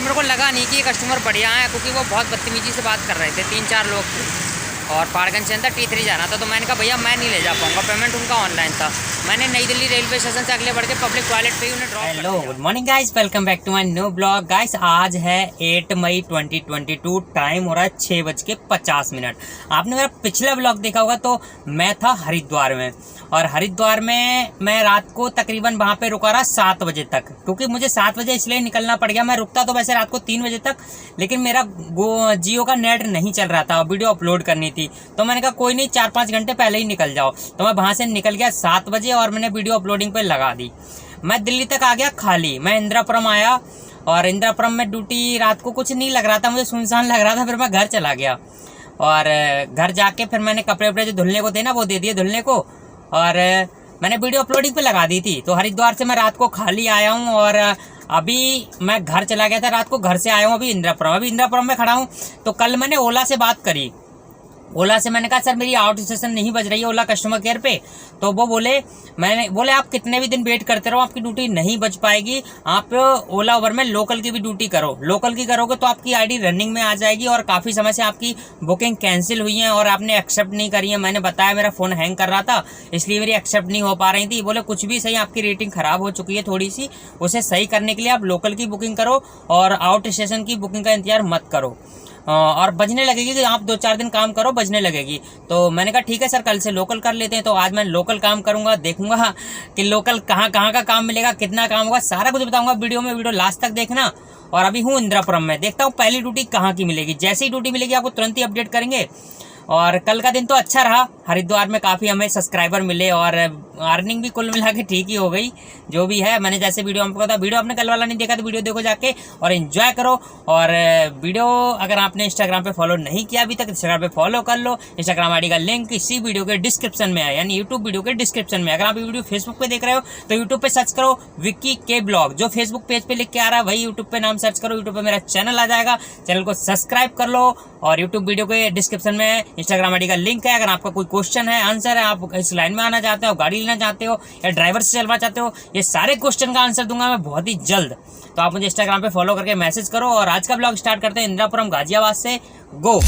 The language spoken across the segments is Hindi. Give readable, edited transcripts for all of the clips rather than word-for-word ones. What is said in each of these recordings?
मेरे को लगा नहीं कि ये कस्टमर बढ़िया है, क्योंकि वो बहुत बदतमीजी से बात कर रहे थे। 3-4 लोग थे और पहाड़गंज से अंदर T3 जाना था। तो मैंने कहा भैया मैं नहीं ले जा पाऊँगा, पेमेंट उनका ऑनलाइन था। मैंने नई दिल्ली रेलवे स्टेशन से अगले बढ़ के पब्लिक टॉयलेट पे ही उन्हें drop. Hello good morning guys, welcome back to my new blog. Guys आज है 8 मई 2022, टाइम हो रहा है 6:50। आपने मेरा पिछला ब्लॉग देखा होगा तो मैं था हरिद्वार में, और हरिद्वार में मैं रात को तकरीबन वहाँ पे रुका रहा 7 बजे तक, क्योंकि मुझे 7 बजे इसलिए निकलना पड़ गया। मैं रुकता तो वैसे रात को 3 बजे तक, लेकिन मेरा जियो का नेट नहीं चल रहा था, वीडियो अपलोड करनी थी। तो मैंने कहा कोई नहीं, 4-5 घंटे पहले ही निकल जाओ। तो मैं वहाँ से निकल गया 7 बजे और मैंने वीडियो अपलोडिंग पे लगा दी। मैं दिल्ली तक आ गया खाली। मैं इंदिरापुरम आया और इंदिरापुरम में ड्यूटी रात को कुछ नहीं लग रहा था, मुझे सुनसान लग रहा था। फिर मैं घर चला गया और घर जाके फिर मैंने कपड़े वपड़े जो धुलने को थे ना वो दे दिए धुलने को, और मैंने वीडियो अपलोडिंग पे लगा दी थी। तो हरिद्वार से मैं रात को खाली आया हूँ और अभी मैं घर चला गया था रात को, घर से आया हूँ अभी इंदिरापुरम में खड़ा हूँ। तो कल मैंने ओला से बात करी। ओला से मैंने कहा सर मेरी आउट स्टेशन नहीं बज रही है ओला कस्टमर केयर पे। तो वो बोले आप कितने भी दिन वेट करते रहो, आपकी ड्यूटी नहीं बच पाएगी। आप ओला उबर में लोकल की भी ड्यूटी करो, लोकल की करोगे तो आपकी आईडी रनिंग में आ जाएगी। और काफ़ी समय से आपकी बुकिंग कैंसिल हुई है और आपने एक्सेप्ट नहीं करी है। मैंने बताया मेरा फ़ोन हैंग कर रहा था इसलिए मेरी एक्सेप्ट नहीं हो पा रही थी। बोले कुछ भी सही, आपकी रेटिंग ख़राब हो चुकी है थोड़ी सी, उसे सही करने के लिए आप लोकल की बुकिंग करो और आउट स्टेशन की बुकिंग का इंतजार मत करो, और बजने लगेगी कि आप 2-4 दिन काम करो, बजने लगेगी। तो मैंने कहा ठीक है सर, कल से लोकल कर लेते हैं। तो आज मैं लोकल काम करूंगा, देखूंगा कि लोकल कहाँ का काम मिलेगा, कितना काम होगा, सारा कुछ बताऊंगा वीडियो लास्ट तक देखना। और अभी हूँ इंदिरापुरम में, देखता हूँ पहली ड्यूटी कहाँ की मिलेगी। जैसे ही ड्यूटी मिलेगी आपको तुरंत ही अपडेट करेंगे। और कल का दिन तो अच्छा रहा, हरिद्वार में काफ़ी हमें सब्सक्राइबर मिले और अर्निंग भी कुल मिला के ठीक ही हो गई। जो भी है मैंने जैसे वीडियो आपको बताया, वीडियो आपने कल वाला नहीं देखा तो वीडियो देखो जाके और एंजॉय करो। और वीडियो अगर आपने इंस्टाग्राम पे फॉलो नहीं किया अभी तक, इंस्टाग्राम पे फॉलो कर लो। इंस्टाग्राम आईडी का लिंक इसी वीडियो के डिस्क्रिप्शन में है, यानी यूट्यूब वीडियो के डिस्क्रिप्शन में। अगर आप वीडियो फेसबुक पे देख रहे हो तो यूट्यूब पे सर्च करो विक्की के ब्लॉग, जो फेसबुक पेज पे लिख के आ रहा है वही यूट्यूब पे नाम सर्च करो। यूट्यूब पे मेरा चैनल आ जाएगा, चैनल को सब्सक्राइब कर लो। और यूट्यूब वीडियो के डिस्क्रिप्शन में इंस्टाग्राम आईडी का लिंक है। अगर आपका कोई क्वेश्चन है, आंसर है, आप इस लाइन में आना चाहते हो, गाड़ी लेना चाहते हो या ड्राइवर से चलवा चाहते हो, ये सारे क्वेश्चन का आंसर दूंगा मैं बहुत ही जल्द। तो आप मुझे इंस्टाग्राम पे फॉलो करके मैसेज करो। और आज का ब्लॉग स्टार्ट करते हैं इंदिरापुरम गाजियाबाद से। गो।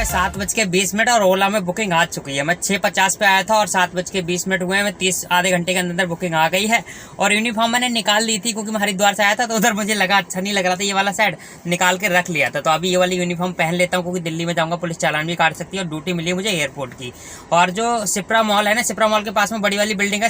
7:20 और ओला में बुकिंग आ चुकी है। मैं 6:50 पे आया था और 7:20 हुए हैं। मैं 30 आधे घंटे के अंदर बुकिंग आ गई है। और यूनिफॉर्म मैंने निकाल ली थी क्योंकि मैं हरिद्वार से आया था तो उधर मुझे लगा अच्छा नहीं लग रहा था, ये वाला साइड निकाल के रख लिया था। तो अभी ये वाली यूनिफॉर्म पहन लेता हूँ क्योंकि दिल्ली में जाऊँगा पुलिस चालान भी काट सकती है। और ड्यूटी मिली मुझे एयरपोर्ट की। और जो सिप्रा मॉल है ना, सिप्रा मॉल के पास में बड़ी वाली बिल्डिंग है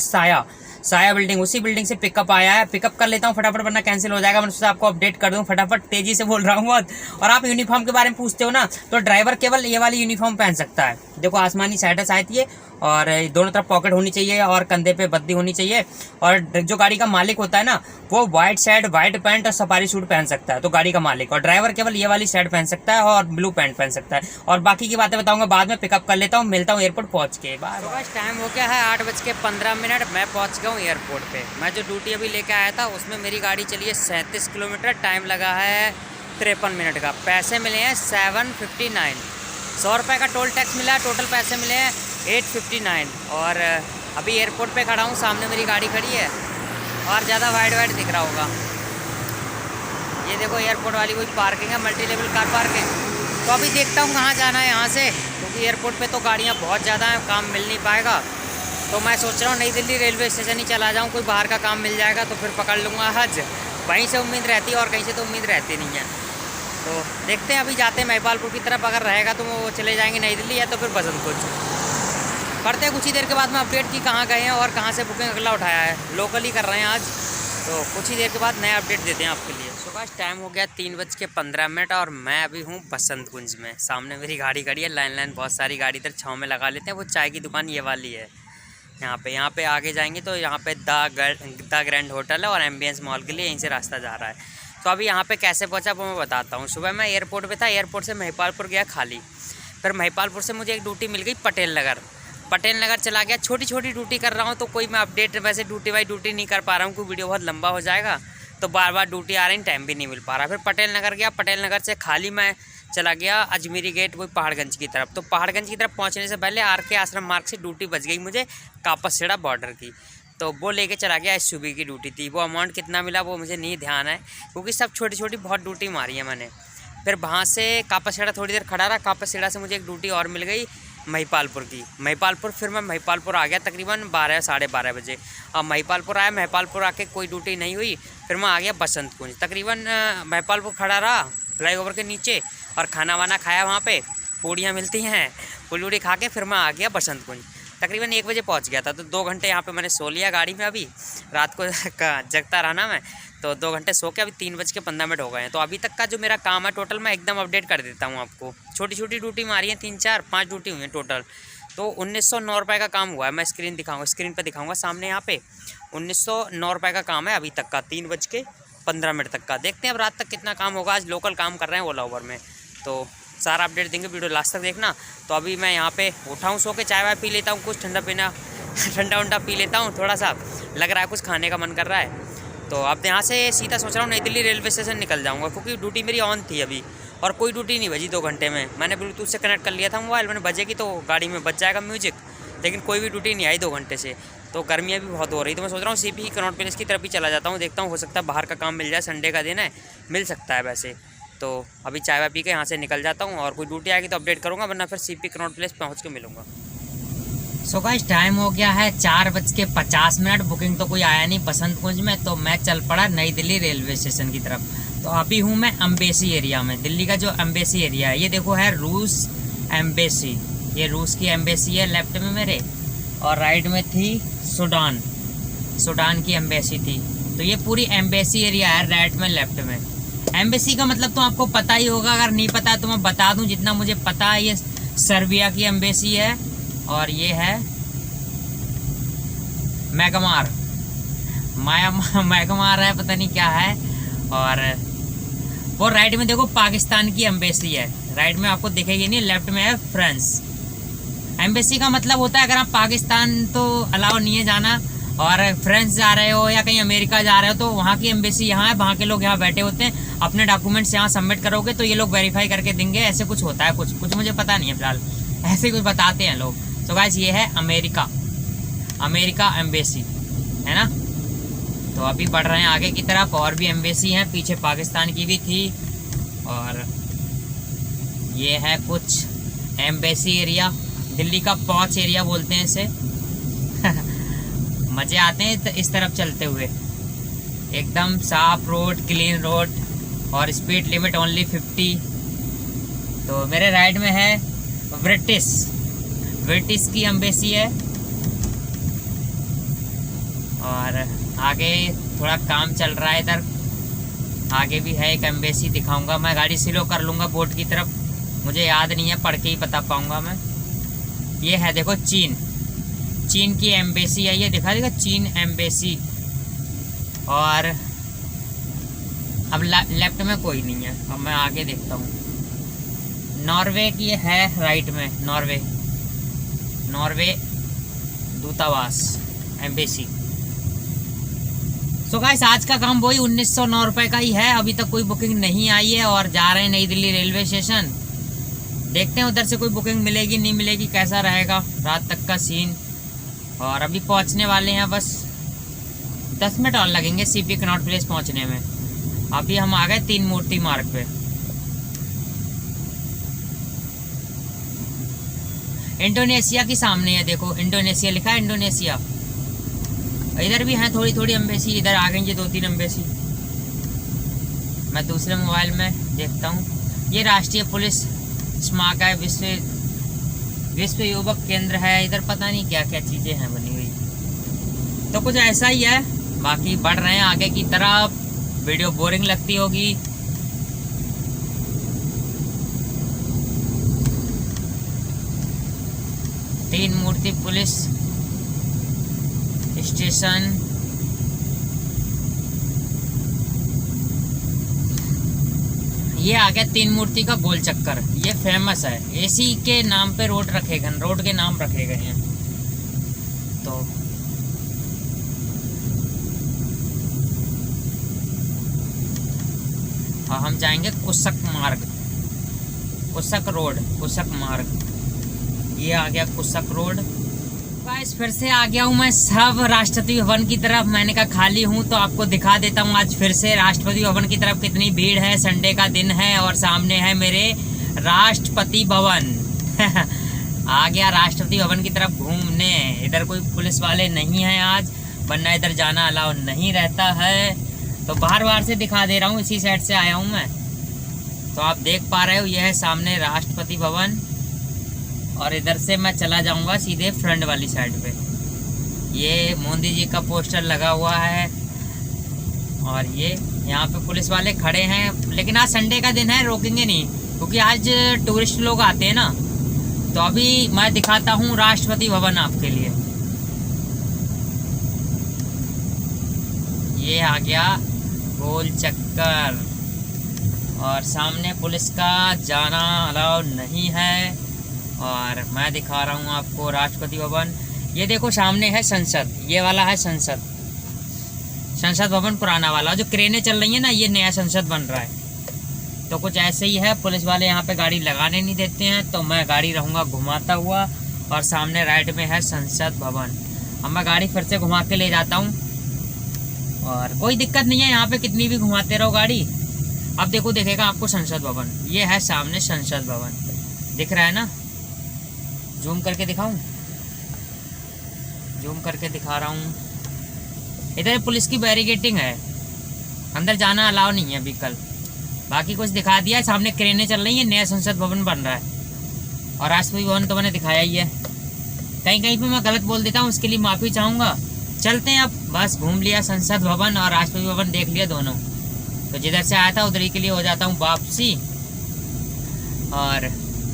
साया बिल्डिंग, उसी बिल्डिंग से पिकअप आया है। पिकअप कर लेता हूँ फटाफट वरना कैंसिल हो जाएगा। मैं उससे आपको अपडेट कर दूँ, फटाफट तेजी से बोल रहा हूँ बहुत। और आप यूनिफॉर्म के बारे में पूछते हो ना, तो ड्राइवर केवल ये वाली यूनिफॉर्म पहन सकता है। देखो आसमानी साइड आती है और दोनों तरफ पॉकेट होनी चाहिए और कंधे पे बद्दी होनी चाहिए। और जो गाड़ी का मालिक होता है ना, वो व्हाइट शर्ट, व्हाइट पैंट और सफारी सूट पहन सकता है, तो गाड़ी का मालिक। और ड्राइवर केवल ये वाली शर्ट पहन सकता है और ब्लू पैंट पहन सकता है। और बाकी की बातें बताऊंगा बाद में। पिकअप कर लेता हूँ, मिलता हूँ एयरपोर्ट पहुँच के। बस टाइम हो गया है 8:15। मैं पहुँच गया हूँ एयरपोर्ट पे। मैं जो ड्यूटी अभी लेके आया था उसमें मेरी गाड़ी चली है 37 किलोमीटर, टाइम लगा है 53 मिनट का। पैसे मिले हैं 759, 100 रुपये का टोल टैक्स मिला है। टोटल पैसे मिले हैं 859। और अभी एयरपोर्ट पे खड़ा हूँ, सामने मेरी गाड़ी खड़ी है और ज़्यादा वाइड दिख रहा होगा। ये देखो एयरपोर्ट वाली कोई पार्किंग है, मल्टी लेवल कार पार्किंग। तो अभी देखता हूँ कहाँ जाना है यहाँ से, क्योंकि एयरपोर्ट पे तो गाड़ियाँ बहुत ज़्यादा हैं, काम मिल नहीं पाएगा। तो मैं सोच रहा हूँ नई दिल्ली रेलवे स्टेशन ही चला जाऊँ, कोई बाहर का काम मिल जाएगा तो फिर पकड़ लूँगा हज। वहीं से उम्मीद रहती है और कहीं से तो उम्मीद रहती नहीं है। तो देखते हैं, अभी जाते हैं महिपालपुर की तरफ। अगर रहेगा तो वो चले जाएंगे नई दिल्ली, या तो फिर बसंत कुंज। करते हैं कुछ ही देर के बाद में अपडेट की कहाँ गए हैं और कहाँ से बुकिंग अगला उठाया है। लोकल ही कर रहे हैं आज, तो कुछ ही देर के बाद नया अपडेट देते हैं आपके लिए। सुबह टाइम हो गया 3:15 और मैं अभी हूँ बसंत कुंज में। सामने मेरी गाड़ी खड़ी है, लाइन बहुत सारी गाड़ी इधर छाँव में लगा लेते हैं। वो चाय की दुकान ये वाली है यहाँ पे आगे जाएंगे तो यहाँ पे द ग्रैंड होटल है और एम्बियंस मॉल के लिए यहीं से रास्ता जा रहा है। तो अभी यहाँ पे कैसे पहुँचा वो मैं बताता हूँ। सुबह मैं एयरपोर्ट पे था, एयरपोर्ट से महिपालपुर गया खाली। फिर महिपालपुर से मुझे एक ड्यूटी मिल गई पटेल नगर चला गया। छोटी ड्यूटी कर रहा हूँ तो कोई मैं अपडेट वैसे ड्यूटी बाई ड्यूटी नहीं कर पा रहा हूँ क्योंकि वीडियो बहुत लंबा हो जाएगा। तो बार ड्यूटी आ रही, टाइम भी नहीं मिल पा रहा। फिर पटेल नगर गया, पटेल नगर से खाली मैं चला गया अजमेरी गेट, वही पहाड़गंज की तरफ। तो पहाड़गंज की तरफ पहुँचने से पहले आर के आश्रम मार्ग से ड्यूटी बच गई मुझे कापसखेड़ा बॉर्डर की। तो वो लेके चला गया। SUV की ड्यूटी थी, वो अमाउंट कितना मिला वो मुझे नहीं ध्यान है, क्योंकि सब छोटी छोटी बहुत ड्यूटी मारी है मैंने। फिर वहाँ से कापासीढ़ा थोड़ी देर खड़ा रहा, कापासीढ़ा से मुझे एक ड्यूटी और मिल गई महिपालपुर की। महिपालपुर फिर मैं महिपालपुर आ गया तकरीबन 12 साढ़े 12 बजे। अब महिपालपुर आया, महिपालपुर आके कोई ड्यूटी नहीं हुई, फिर मैं आ गया बसंत कुंज। तकरीबन महिपालपुर खड़ा रहा फ्लाईओवर के नीचे और खाना वाना खाया, वहाँ पे पूड़ियाँ मिलती हैं, पूड़ी खा के फिर मैं आ गया बसंत कुंज। तकरीबन 1 बजे पहुँच गया था। तो 2 घंटे यहाँ पे मैंने सो लिया गाड़ी में। अभी रात को जगता रहा ना मैं, तो 2 घंटे सो के अभी 3:15 हो गए हैं। तो अभी तक का जो मेरा काम है टोटल मैं एकदम अपडेट कर देता हूँ आपको। छोटी छोटी ड्यूटी मारी है, 3 4 5 ड्यूटी हुई है टोटल। तो 1909 रुपये का काम हुआ है। मैं स्क्रीन पर दिखाऊँगा सामने यहाँ पे। 1909 रुपये का काम है अभी तक का, 3:15 तक का। देखते हैं अब रात तक कितना काम होगा। आज लोकल काम कर रहे हैं ओला ओवर में, तो सारा अपडेट देंगे, वीडियो लास्ट तक देखना। तो अभी मैं यहाँ पे उठा हूँ सो के, चाय वाय पी लेता हूँ, कुछ ठंडा उंडा पी लेता हूँ, थोड़ा सा लग रहा है कुछ खाने का मन कर रहा है। तो अब यहाँ से सीधा सोच रहा हूँ नई दिल्ली रेलवे स्टेशन निकल जाऊँगा, क्योंकि ड्यूटी मेरी ऑन थी अभी और कोई ड्यूटी नहीं बजी 2 घंटे में। मैंने ब्लूटूथ से कनेक्ट कर लिया था मोबाइल, मैंने बजेगी तो गाड़ी में बज जाएगा म्यूजिक, लेकिन कोई भी ड्यूटी नहीं आई 2 घंटे से। तो गर्मियाँ भी बहुत हो रही, तो मैं सोच रहा हूँ CP कनॉट प्लेस की तरफ ही चला जाता हूँ। देखता हूँ, हो सकता है बाहर का काम मिल जाए, संडे का दिन है, मिल सकता है वैसे। तो अभी चाय वाय पी के यहाँ से निकल जाता हूँ, और कोई ड्यूटी आएगी तो अपडेट करूँगा, वरना फिर CP कनॉट प्लेस पहुँच के मिलूँगा। सो गाइस टाइम हो गया है 4:50। बुकिंग तो कोई आया नहीं बसंत कुंज में, तो मैं चल पड़ा नई दिल्ली रेलवे स्टेशन की तरफ। तो अभी हूँ मैं एम्बेसी एरिया में। दिल्ली का जो एम्बेसी एरिया है, ये देखो है रूस एम्बेसी, ये रूस की एम्बेसी है लेफ्ट में मेरे, और राइट में थी सूडान की एम्बेसी थी। तो ये पूरी एम्बेसी एरिया है राइट में लेफ्ट में। एम्बेसी का मतलब तो आपको पता ही होगा, अगर नहीं पता तो मैं बता दूं जितना मुझे पता है। ये सर्बिया की एम्बेसी है, और ये है मैगमार है, पता नहीं क्या है। और वो राइट में देखो पाकिस्तान की एम्बेसी है, राइट में आपको दिखेगी नहीं, लेफ्ट में है फ्रांस। एम्बेसी का मतलब होता है अगर आप पाकिस्तान तो अलाउ नहीं है जाना, और फ्रांस जा रहे हो या कहीं अमेरिका जा रहे हो तो वहाँ की एम्बेसी यहाँ है, वहाँ के लोग यहाँ बैठे होते हैं। अपने डॉक्यूमेंट्स यहाँ सबमिट करोगे तो ये लोग वेरीफाई करके देंगे, ऐसे कुछ होता है। कुछ मुझे पता नहीं है फिलहाल, ऐसे कुछ बताते हैं लोग। तो गाइस ये है अमेरिका एम्बेसी है ना। तो अभी बढ़ रहे हैं आगे की तरफ, और भी एम्बेसी हैं, पीछे पाकिस्तान की भी थी। और ये है कुछ एम्बेसी एरिया, दिल्ली का पॉच एरिया बोलते हैं इसे। मज़े आते हैं इस तरफ चलते हुए, एकदम साफ रोड, क्लीन रोड, और स्पीड लिमिट ओनली 50। तो मेरे राइट में है ब्रिटिश की एम्बेसी है, और आगे थोड़ा काम चल रहा है इधर। आगे भी है एक एम्बेसी, दिखाऊंगा मैं, गाड़ी स्लो कर लूँगा बोर्ड की तरफ, मुझे याद नहीं है, पढ़ के ही बता पाऊँगा मैं। ये है देखो चीन की एम्बेसी है, ये दिखा देगा चीन एम्बेसी। और अब लेफ्ट में कोई नहीं है, अब मैं आगे देखता हूँ। नॉर्वे की है राइट में, नॉर्वे दूतावास एम्बेसी। सो गाइस आज का काम वही 1909 रुपये का ही है। अभी तक कोई बुकिंग नहीं आई है, और जा रहे हैं नई दिल्ली रेलवे स्टेशन। देखते हैं उधर से कोई बुकिंग मिलेगी नहीं मिलेगी, कैसा रहेगा रात तक का सीन। और अभी पहुंचने वाले हैं, बस 10 मिनट और लगेंगे CP कनॉट प्लेस पहुंचने में। अभी हम आ गए 3 मूर्ति मार्ग पे। इंडोनेशिया की सामने है, देखो इंडोनेशिया लिखा है, इंडोनेशिया। इधर भी हैं थोड़ी एम्बेसी, इधर आ गई ये 2-3 एम्बेसी। मैं दूसरे मोबाइल में देखता हूँ। ये राष्ट्रीय पुलिस स्मारक है, विश्व युवक केंद्र है, इधर पता नहीं क्या क्या चीज़ें हैं बनी हुई। तो कुछ ऐसा ही है। बाकी बढ़ रहे हैं आगे की तरफ। वीडियो बोरिंग लगती होगी, तीन मूर्ति पुलिस स्टेशन। ये आ गया 3 मूर्ति का गोल चक्कर, ये फेमस है, एसी के नाम पे रोड के नाम रखे गए हैं। तो हम जाएंगे कुशक मार्ग, कुशक मार्ग। ये आ गया कुशक रोड, गाइस फिर से आ गया हूँ मैं सब राष्ट्रपति भवन की तरफ। मैंने कहा खाली हूँ तो आपको दिखा देता हूँ आज फिर से राष्ट्रपति भवन की तरफ कितनी भीड़ है। संडे का दिन है और सामने है मेरे राष्ट्रपति भवन। आ गया राष्ट्रपति भवन की तरफ घूमने। इधर कोई पुलिस वाले नहीं हैं आज, वरना इधर जाना अलाउ नहीं रहता है। तो बाहर से दिखा दे रहा हूँ, इसी साइड से आया हूँ मैं। तो आप देख पा रहे हो यह है सामने राष्ट्रपति भवन और इधर से मैं चला जाऊंगा सीधे फ्रंट वाली साइड पे। ये मोदी जी का पोस्टर लगा हुआ है और ये यहाँ पे पुलिस वाले खड़े हैं, लेकिन आज संडे का दिन है, रोकेंगे नहीं क्योंकि आज टूरिस्ट लोग आते हैं ना। तो अभी मैं दिखाता हूँ राष्ट्रपति भवन आपके लिए। ये आ गया गोल चक्कर और सामने पुलिस का जाना अलाउ नहीं है। और मैं दिखा रहा हूँ आपको राष्ट्रपति भवन। ये देखो सामने है संसद, ये वाला है संसद भवन पुराना वाला। जो क्रेनें चल रही है ना, ये नया संसद बन रहा है। तो कुछ ऐसे ही है, पुलिस वाले यहाँ पे गाड़ी लगाने नहीं देते हैं, तो मैं गाड़ी रहूँगा घुमाता हुआ। और सामने राइट में है संसद भवन। अब मैं गाड़ी फिर से घुमा के ले जाता हूँ और कोई दिक्कत नहीं है, यहाँ पे कितनी भी घुमाते रहो गाड़ी। अब देखो दिखेगा आपको संसद भवन, ये है सामने संसद भवन, दिख रहा है ना। जूम करके दिखाऊं, जूम करके दिखा रहा हूँ। इधर पुलिस की बैरिकेडिंग है, अंदर जाना अलाउ नहीं है व्हीकल। बाकी कुछ दिखा दिया है, सामने क्रेनें चल रही है, नया संसद भवन बन रहा है। और राष्ट्रपति भवन तो मैंने दिखाया ही है। कहीं कहीं पे मैं गलत बोल देता हूँ, उसके लिए माफ़ी चाहूँगा। चलते हैं अब, बस घूम लिया संसद भवन और राष्ट्रपति भवन देख लिया दोनों। तो जिधर से आया था उधर ही के लिए हो जाता हूँ वापसी और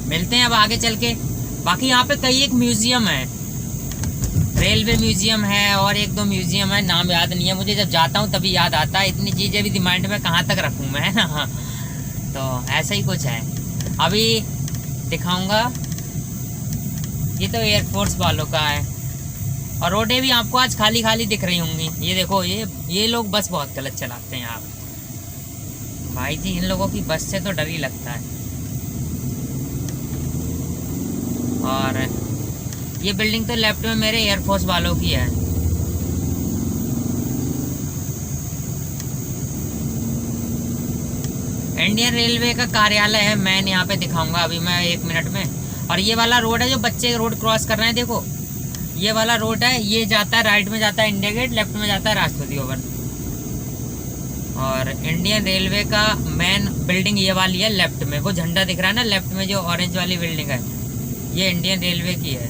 मिलते हैं अब आगे चल के। बाकी यहाँ पे कई एक म्यूजियम है, रेलवे म्यूजियम है और एक दो म्यूजियम है, नाम याद नहीं है मुझे। जब जाता हूँ तभी याद आता है, इतनी चीज़ें भी दिमाग में कहाँ तक रखूँ मैं, है ना। तो ऐसा ही कुछ है, अभी दिखाऊंगा। ये तो एयरफोर्स वालों का है और रोडें भी आपको आज खाली खाली दिख रही होंगी। ये देखो, ये लोग बस बहुत गलत चलाते हैं आप भाई जी। इन लोगों की बस से तो डर ही लगता है। और ये बिल्डिंग तो लेफ्ट में मेरे एयरफोर्स वालों की है। इंडियन रेलवे का कार्यालय है, मैं यहाँ पे दिखाऊंगा अभी मैं 1 मिनट में। और ये वाला रोड है जो बच्चे रोड क्रॉस कर रहे हैं, देखो ये वाला रोड है, ये जाता है राइट में जाता है इंडिया गेट, लेफ्ट में जाता है राष्ट्रपति भवन। और इंडियन रेलवे का मेन बिल्डिंग ये वाली है लेफ्ट में, वो झंडा दिख रहा है ना लेफ्ट में, जो ऑरेंज वाली बिल्डिंग है, ये इंडियन रेलवे की है।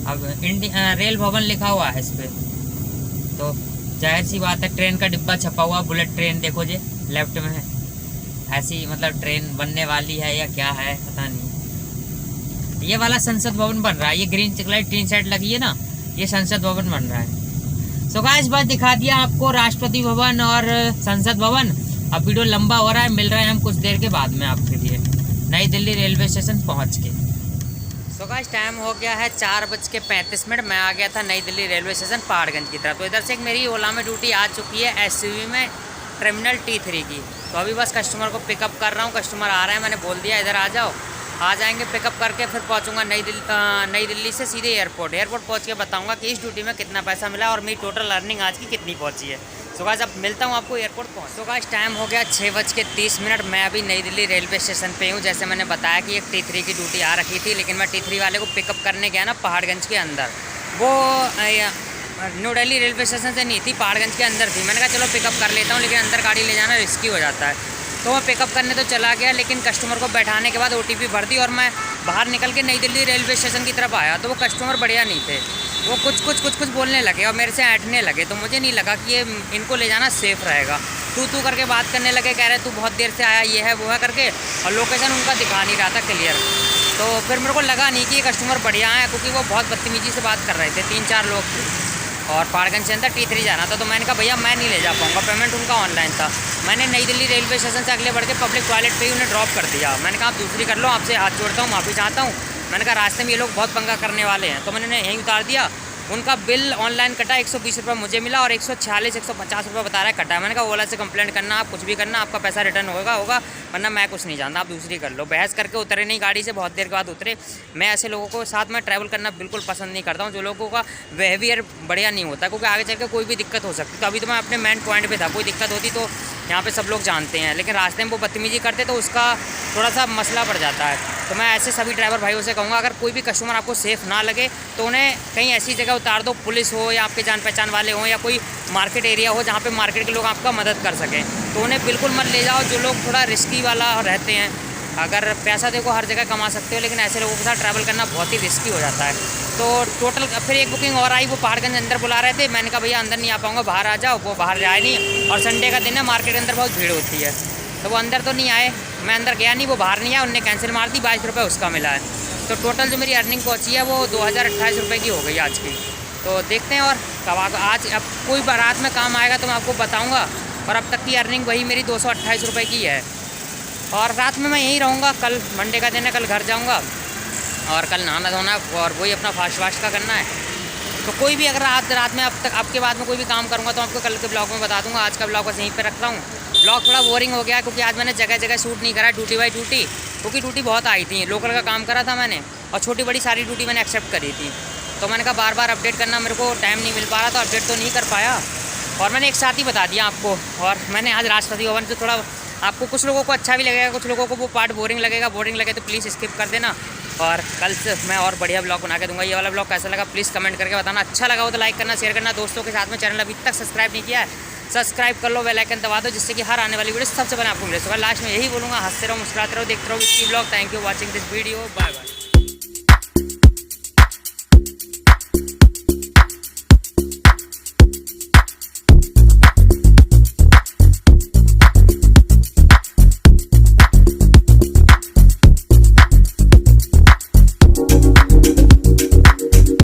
अब रेल भवन लिखा हुआ है इस पर, तो जाहिर सी बात है ट्रेन का डिब्बा छपा हुआ, बुलेट ट्रेन देखो जी लेफ्ट में है। ऐसी मतलब ट्रेन बनने वाली है या क्या है पता नहीं। ये वाला संसद भवन बन रहा है, ये ग्रीन चिकलाइट टीन सेट लगी है ना, ये संसद भवन बन रहा है। सो गाइस बस दिखा दिया आपको राष्ट्रपति भवन और संसद भवन। अब वीडियो लंबा हो रहा है, मिल रहे हैं हम कुछ देर के बाद में आपके लिए नई दिल्ली रेलवे स्टेशन पहुंच के। सो गाइस टाइम हो गया है 4:35। मैं आ गया था नई दिल्ली रेलवे स्टेशन पहाड़गंज की तरफ। तो इधर से एक मेरी ओला में ड्यूटी आ चुकी है एसयूवी में टर्मिनल T3 की। तो अभी बस कस्टमर को पिकअप कर रहा हूँ, कस्टमर आ रहे हैं, मैंने बोल दिया इधर आ जाओ, आ जाएंगे पिकअप करके। फिर पहुंचूंगा नई दिल्ली से सीधे एयरपोर्ट पहुंच के बताऊंगा कि इस ड्यूटी में कितना पैसा मिला और मेरी टोटल अर्निंग आज की कितनी पहुंची है। सो गाइस अब मिलता हूं आपको एयरपोर्ट पहुंच। सो गाइस टाइम हो गया 6:30। मैं अभी नई दिल्ली रेलवे स्टेशन पे हूं। जैसे मैंने बताया कि एक T3 की ड्यूटी आ रखी थी, लेकिन मैं T3 वाले को पिकअप करने गया ना पहाड़गंज के अंदर। वो न्यू दिल्ली रेलवे स्टेशन से नहीं थी, पहाड़गंज के अंदर थी। मैंने कहा चलो पिकअप कर लेता हूँ, लेकिन अंदर गाड़ी ले जाना रिस्की हो जाता है। तो मैं पिकअप करने तो चला गया, लेकिन कस्टमर को बैठाने के बाद OTP भर दी और मैं बाहर निकल के नई दिल्ली रेलवे स्टेशन की तरफ आया। तो वो कस्टमर बढ़िया नहीं थे, वो कुछ बोलने लगे और मेरे से ऐंठने लगे। तो मुझे नहीं लगा कि ये इनको ले जाना सेफ़ रहेगा। तू करके बात करने लगे, कह रहे तू बहुत देर से आया, ये है वो है करके, और लोकेशन उनका दिखा नहीं रहा था क्लियर। तो फिर मेरे को लगा नहीं कि ये कस्टमर बढ़िया है, क्योंकि वो बहुत बदतमीजी से बात कर रहे थे, 3-4 लोग थे और पहाड़गंज से अंदर T3 जाना था। तो मैंने कहा भैया मैं नहीं ले जा पाऊँगा, पेमेंट उनका ऑनलाइन था। मैंने नई दिल्ली रेलवे स्टेशन से अगले बढ़ के पब्लिक टॉयलेट पे ही उन्हें ड्रॉप कर दिया। मैंने कहा आप दूसरी कर लो, आपसे हाथ जोड़ता हूँ, माफ़ी चाहता हूँ। मैंने कहा रास्ते में ये लोग बहुत पंगा करने वाले हैं, तो मैंने यहीं उतार दिया। उनका बिल ऑनलाइन कटा 120 रुपये मुझे मिला और 146-150 रुपये बता रहा है कटा है। मैंने कहा ओला से कंप्लेंट करना, आप कुछ भी करना, आपका पैसा रिटर्न होगा वरना मैं कुछ नहीं जानता, आप दूसरी कर लो। बहस करके उतरे नहीं गाड़ी से, बहुत देर के बाद उतरे। मैं ऐसे लोगों को साथ में ट्रैवल करना बिल्कुल पसंद नहीं करता हूँ, जो लोगों का बिहेवियर बढ़िया नहीं होता, क्योंकि आगे चल के कोई भी दिक्कत हो सकती। तो अभी तो मैं अपने मेन पॉइंट पे था, कोई दिक्कत होती तो यहाँ पे सब लोग जानते हैं, लेकिन रास्ते में वो बदतमीजी करते तो उसका थोड़ा सा मसला बढ़ जाता है। तो मैं ऐसे सभी ड्राइवर भाइयों से कहूँगा, अगर कोई भी कस्टमर आपको सेफ़ ना लगे तो उन्हें कहीं ऐसी जगह उतार दो, पुलिस हो या आपके जान पहचान वाले हों या कोई मार्केट एरिया हो जहाँ पे मार्केट के लोग आपका मदद कर सकें, तो उन्हें बिल्कुल मत ले जाओ। जो लोग थोड़ा रिस्की वाला रहते हैं, अगर पैसा देखो हर जगह कमा सकते हो, लेकिन ऐसे लोगों के साथ ट्रैवल करना बहुत ही रिस्की हो जाता है। तो टोटल फिर एक बुकिंग और आई, वो पहाड़गंज अंदर बुला रहे थे। मैंने कहा भैया अंदर नहीं आ पाऊँगा, बाहर आ जाओ। वो बाहर जाए नहीं, और संडे का दिन है, मार्केट के अंदर बहुत भीड़ होती है, तो वो अंदर तो नहीं आए। मैं अंदर गया नहीं, वो बाहर नहीं आया, उनने कैंसिल मार दी, 22 रुपये उसका मिला है। तो टोटल जो मेरी अर्निंग पहुँची है वो 2028 रुपये की हो गई आज की। तो देखते हैं और कब आज अब कोई रात में काम आएगा तो मैं आपको बताऊँगा। और अब तक की अर्निंग वही मेरी 228 रुपये की है। और रात में मैं यहीं रहूँगा, कल मंडे का दिन है, कल घर जाऊँगा और कल नहाना धोना और वही अपना फास्ट वास्ट का करना है। तो कोई भी अगर रात में अब तक आपके बाद में कोई भी काम करूँगा तो आपको कल के ब्लॉग में बता दूँगा। आज का ब्लॉग बस यहीं पे रखता हूँ। ब्लॉग थोड़ा बोरिंग हो गया क्योंकि आज मैंने जगह जगह शूट नहीं करा, ड्यूटी बाई ड्यूटी, क्योंकि ड्यूटी बहुत आई थी। लोकल का काम करा था मैंने और छोटी बड़ी सारी ड्यूटी मैंने एक्सेप्ट करी थी। तो मैंने कहा बार बार अपडेट करना मेरे को टाइम नहीं मिल पा रहा था, अपडेट तो नहीं कर पाया। और मैंने एक साथ ही बता दिया आपको। और मैंने आज राष्ट्रपति भवन से थोड़ा, आपको कुछ लोगों को अच्छा भी लगेगा, कुछ लोगों को वो पार्ट बोरिंग लगेगा। बोरिंग लगे तो प्लीज़ स्किप कर देना। और कल से मैं और बढ़िया ब्लॉग बना के दूंगा। ये वाला ब्लॉग कैसा लगा प्लीज़ कमेंट करके बताना। अच्छा लगा हो तो लाइक करना, शेयर करना दोस्तों के साथ में। चैनल अभी तक सब्सक्राइब नहीं किया है, सब्सक्राइब कर लो, बेल आइकन दबा दो, जिससे कि हर आने वाली वीडियो सबसे पहले आपको मिले। सो लास्ट में यही बोलूँगा, हंसते रहो, मुस्कुराते रहो, देखते रहो इसकी blog. Thank you watching this video, bye bye.